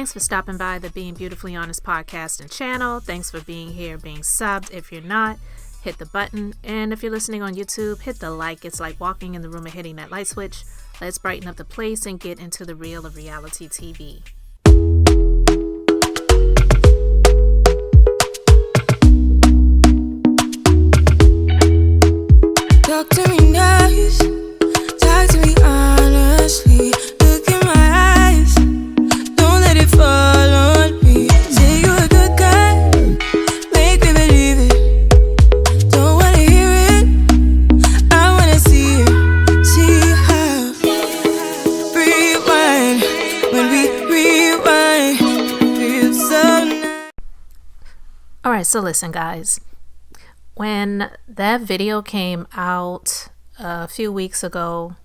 Thanks for stopping by the Being Beautifully Honest podcast and channel. Thanks for being here, being subbed. If you're not, hit the button. And if you're listening on YouTube, hit the like. It's like walking in the room and hitting that light switch. Let's brighten up the place and get into the real of reality TV. Talk to me nice, talk to me honestly. Look in my eyes, don't let it fall on me. Say you're a good guy, make me believe it. Don't wanna hear it, I wanna see it. See how rewind, when we rewind, feel so nice. Alright, so listen guys. When that video came out a few weeks ago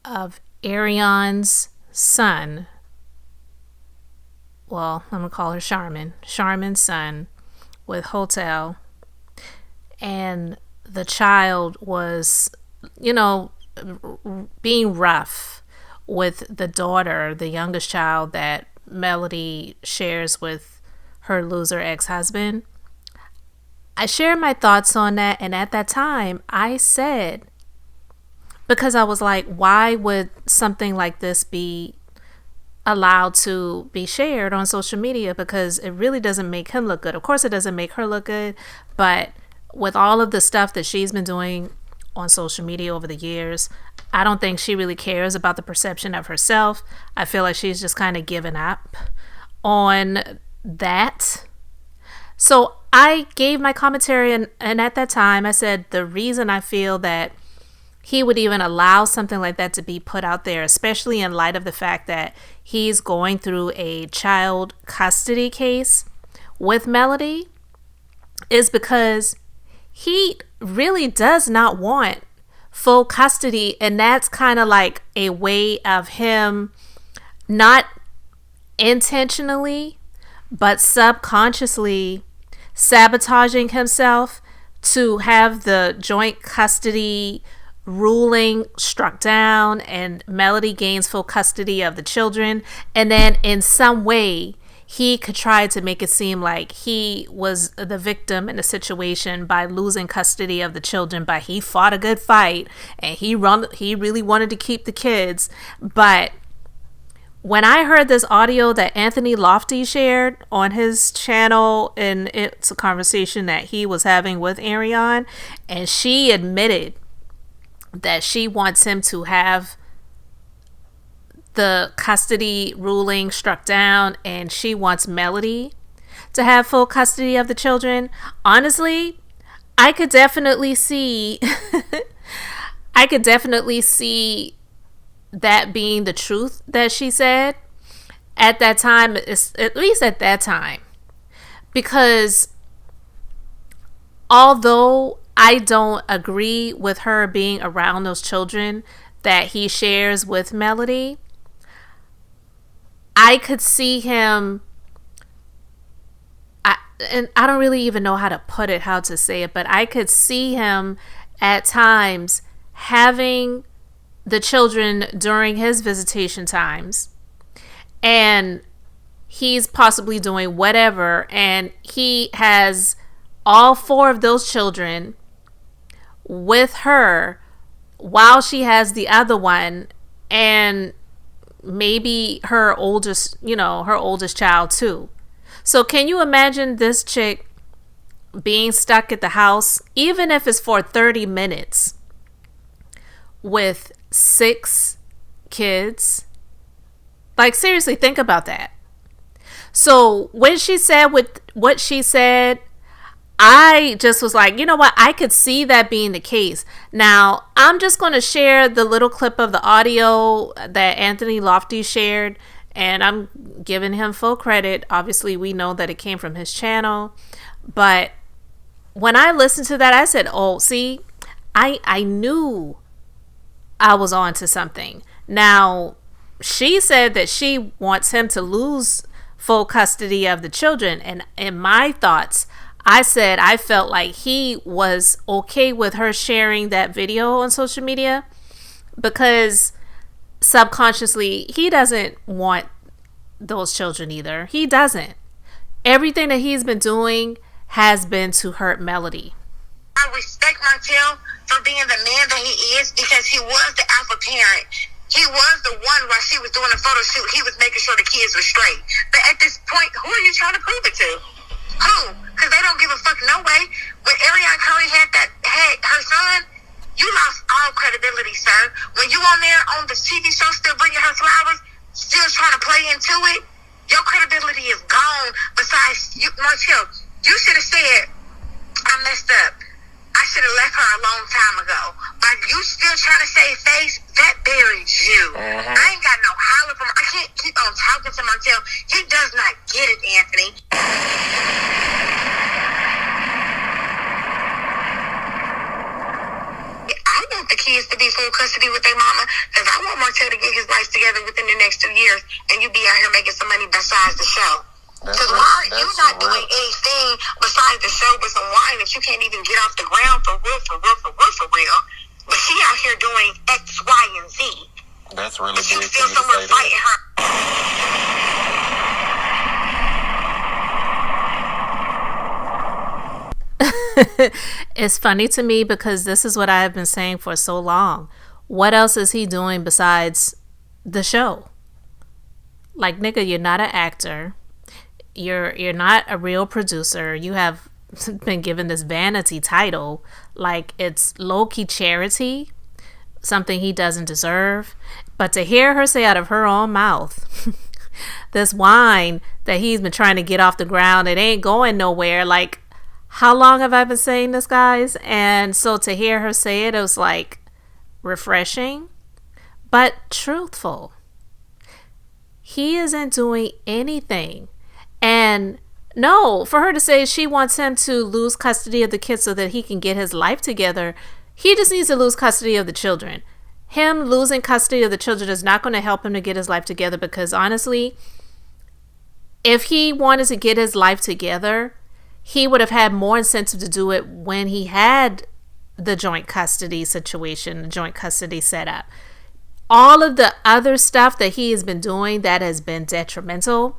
of Arionne's son, well, I'm going to call her Charmin's son with Hotel, and the child was, being rough with the daughter, the youngest child that Melody shares with her loser ex-husband. I shared my thoughts on that, and at that time I said, because I was like, why would something like this be allowed to be shared on social media? Because it really doesn't make him look good. Of course it doesn't make her look good, but with all of the stuff that she's been doing on social media over the years, I don't think she really cares about the perception of herself. I feel like she's just kind of given up on that. So I gave my commentary, and at that time I said the reason I feel that he would even allow something like that to be put out there, especially in light of the fact that he's going through a child custody case with Melody, is because he really does not want full custody, and that's kind of like a way of him not intentionally but subconsciously sabotaging himself to have the joint custody ruling struck down and Melody gains full custody of the children, and then in some way he could try to make it seem like he was the victim in the situation by losing custody of the children, but he fought a good fight and he really wanted to keep the kids. But when I heard this audio that Anthony Lofty shared on his channel, and it's a conversation that he was having with Arionne, and she admitted that she wants him to have the custody ruling struck down and she wants Melody to have full custody of the children. Honestly, I could definitely see that being the truth that she said at that time, at least at that time, because although I don't agree with her being around those children that he shares with Melody, I could see him, and I don't really even know how to say it, but I could see him at times having the children during his visitation times, and he's possibly doing whatever, and he has all four of those children with her while she has the other one, and maybe her oldest child too. So can you imagine this chick being stuck at the house, even if it's for 30 minutes, with 6 kids? Like, seriously, think about that. So when she said what she said, I just was like, you know what? I could see that being the case. Now, I'm just going to share the little clip of the audio that Anthony Lofty shared, and I'm giving him full credit. Obviously, we know that it came from his channel. But when I listened to that, I said, oh, see, I knew I was on to something. Now, she said that she wants him to lose full custody of the children. And in my thoughts, I said I felt like he was okay with her sharing that video on social media because subconsciously he doesn't want those children either. He doesn't. Everything that he's been doing has been to hurt Melody. I respect Montel for being the man that he is because he was the alpha parent. He was the one while she was doing the photo shoot. He was making sure the kids were straight. But at this point, who are you trying to prove it to? Who? Because they don't give a fuck no way. When Arionne had her son, you lost all credibility, sir. When you on there on the TV show still bringing her flowers, still trying to play into it, your credibility is gone. Besides, Montel, you should have said, I messed up. I should have left her a long time ago. But you still trying to save face, that buried you. I ain't got no holler from I can't keep on talking to Montel. He does not get it, Anthony. I want the kids to be full custody with their mama because I want Montel to get his life together within the next 2 years and you be out here making some money besides the show. Because why are you not doing anything besides the show but some wine that you can't even get off the ground for real? But she out here doing X, Y, and Z. That's really big for you to still somewhere say fighting her. It's funny to me because this is what I've been saying for so long. What else is he doing besides the show? Like, nigga, you're not an actor. You're not a real producer. You have been given this vanity title like it's low-key charity, something he doesn't deserve. But to hear her say out of her own mouth this wine that he's been trying to get off the ground, it ain't going nowhere. Like, how long have I been saying this, guys? And so to hear her say it, it was like refreshing but truthful. He isn't doing anything. And no, for her to say she wants him to lose custody of the kids so that he can get his life together, he just needs to lose custody of the children. Him losing custody of the children is not going to help him to get his life together because honestly, if he wanted to get his life together, he would have had more incentive to do it when he had the joint custody situation, the joint custody setup. All of the other stuff that he has been doing that has been detrimental,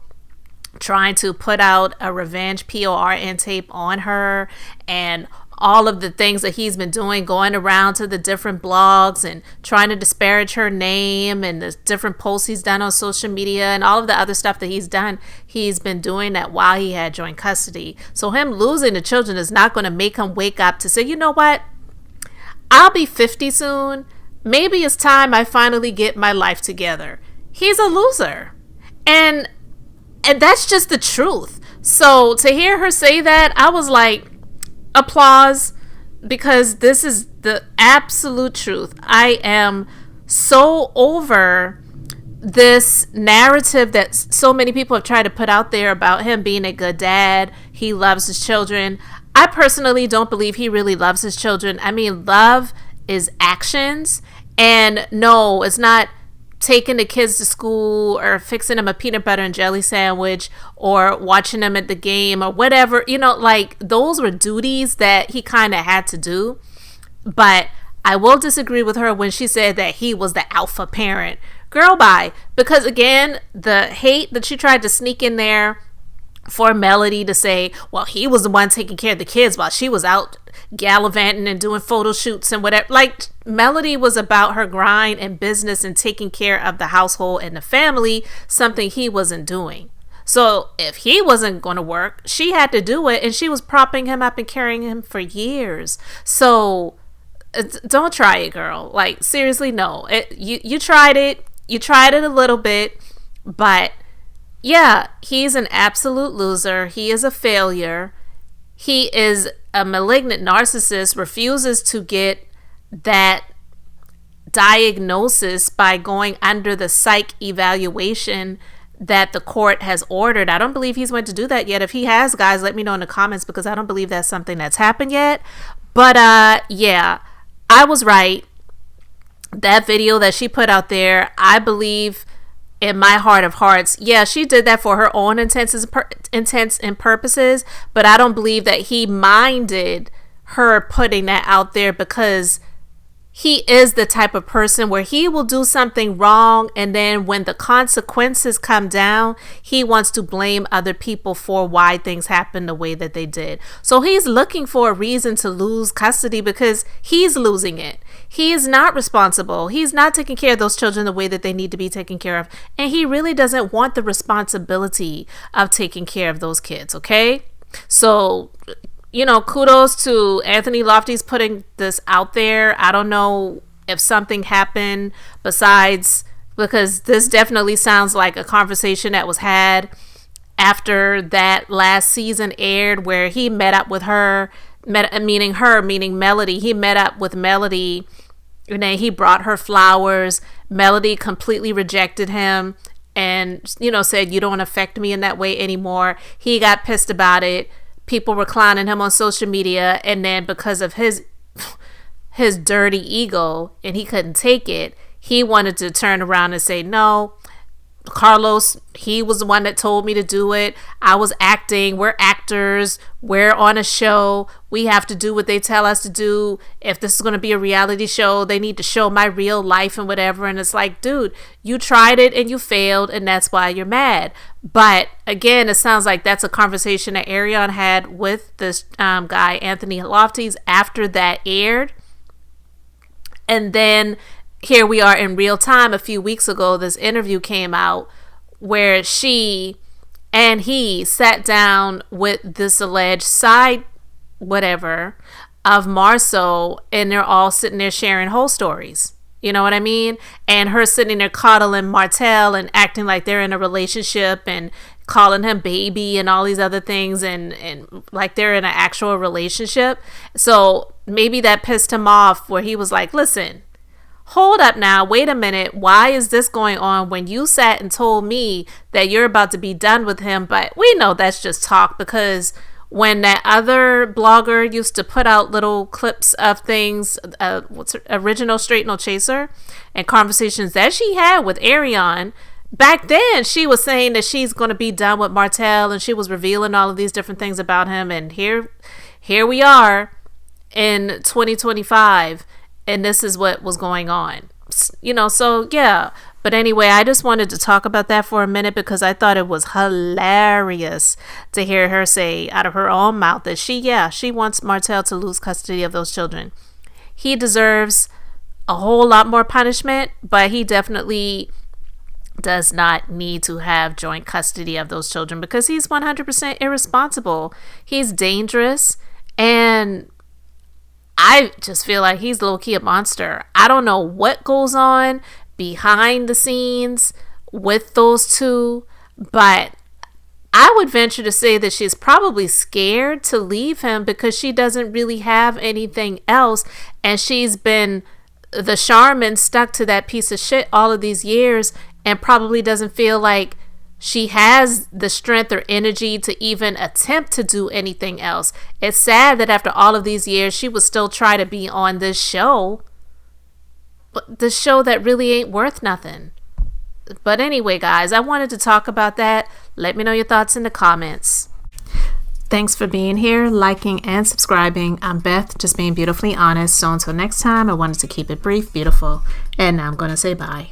trying to put out a revenge PORN tape on her and all of the things that he's been doing, going around to the different blogs and trying to disparage her name and the different posts he's done on social media and all of the other stuff that he's been doing that while he had joint custody. So him losing the children is not going to make him wake up to say, you know what? I'll be 50 soon. Maybe it's time I finally get my life together. He's a loser. And that's just the truth. So to hear her say that, I was like, applause, because this is the absolute truth. I am so over this narrative that so many people have tried to put out there about him being a good dad. He loves his children. I personally don't believe he really loves his children. I mean, love is actions. And no, it's not taking the kids to school or fixing them a peanut butter and jelly sandwich or watching them at the game or whatever. You know, like those were duties that he kind of had to do. But I will disagree with her when she said that he was the alpha parent. Girl, bye. Because again, the hate that she tried to sneak in there for Melody to say, well, he was the one taking care of the kids while she was out gallivanting and doing photo shoots and whatever. Like, Melody was about her grind and business and taking care of the household and the family, something he wasn't doing. So if he wasn't going to work, she had to do it, and she was propping him up and carrying him for years. So don't try it, girl. Like, seriously, no. You tried it. You tried it a little bit, but yeah, he's an absolute loser. He is a failure. He is a malignant narcissist, refuses to get that diagnosis by going under the psych evaluation that the court has ordered. I don't believe he's went to do that yet. If he has, guys, let me know in the comments, because I don't believe that's something that's happened yet. But yeah, I was right. That video that she put out there, I believe in my heart of hearts, yeah, she did that for her own intents and purposes, but I don't believe that he minded her putting that out there because he is the type of person where he will do something wrong, and then when the consequences come down, he wants to blame other people for why things happened the way that they did. So he's looking for a reason to lose custody because he's losing it. He is not responsible. He's not taking care of those children the way that they need to be taken care of. And he really doesn't want the responsibility of taking care of those kids, okay? So, kudos to Anthony Lofty's putting this out there. I don't know if something happened besides, because this definitely sounds like a conversation that was had after that last season aired, where he met up with her, meaning Melody. He met up with Melody, and then he brought her flowers. Melody completely rejected him and, said, "You don't affect me in that way anymore." He got pissed about it. People were clowning him on social media, and then because of his dirty ego, and he couldn't take it, he wanted to turn around and say, "No, Carlos, he was the one that told me to do it. I was acting. We're actors. We're on a show. We have to do what they tell us to do. If this is going to be a reality show, they need to show my real life and whatever." And it's like, dude, you tried it and you failed, and that's why you're mad. But again, it sounds like that's a conversation that Arionne had with this guy, Anthony Lofty's, after that aired. And then here we are in real time. A few weeks ago, this interview came out where she and he sat down with this alleged side whatever of Marceau, and they're all sitting there sharing whole stories. You know what I mean? And her sitting there coddling Martell and acting like they're in a relationship and calling him baby and all these other things, and like they're in an actual relationship. So maybe that pissed him off, where he was like, "Listen, hold up now, wait a minute. Why is this going on when you sat and told me that you're about to be done with him?" But we know that's just talk, because when that other blogger used to put out little clips of things, Original Straight No Chaser, and conversations that she had with Arionne, back then she was saying that she's going to be done with Martell, and she was revealing all of these different things about him. And here we are in 2025, and this is what was going on. So yeah. But anyway, I just wanted to talk about that for a minute, because I thought it was hilarious to hear her say out of her own mouth that she wants Martell to lose custody of those children. He deserves a whole lot more punishment, but he definitely does not need to have joint custody of those children, because he's 100% irresponsible. He's dangerous, and I just feel like he's low-key a monster. I don't know what goes on behind the scenes with those two, but I would venture to say that she's probably scared to leave him, because she doesn't really have anything else, and she's been the Charmin, stuck to that piece of shit all of these years, and probably doesn't feel like she has the strength or energy to even attempt to do anything else. It's sad that after all of these years, she would still try to be on this show, the show that really ain't worth nothing. But anyway, guys, I wanted to talk about that. Let me know your thoughts in the comments. Thanks for being here, liking, and subscribing. I'm Beth, just being beautifully honest. So until next time, I wanted to keep it brief, beautiful, and now I'm going to say bye.